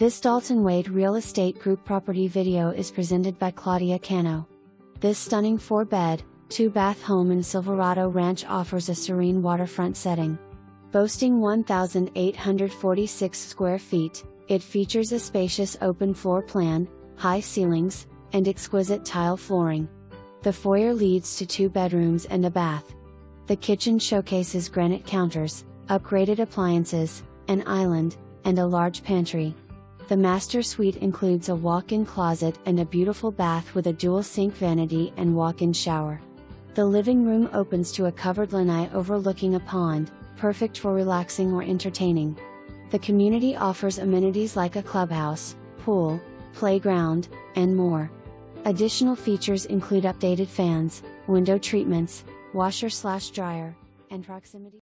This Dalton Wade Real Estate Group property video is presented by Claudia Cano. This stunning 4-bed, 2-bath home in Silverado Ranch offers a serene waterfront setting. Boasting 1,846 square feet, it features a spacious open floor plan, high ceilings, and exquisite tile flooring. The foyer leads to 2 bedrooms and a bath. The kitchen showcases granite counters, upgraded appliances, an island, and a large pantry. The master suite includes a walk-in closet and a beautiful bath with a dual sink vanity and walk-in shower. The living room opens to a covered lanai overlooking a pond, perfect for relaxing or entertaining. The community offers amenities like a clubhouse, pool, playground, and more. Additional features include updated fans, window treatments, washer/dryer, and proximity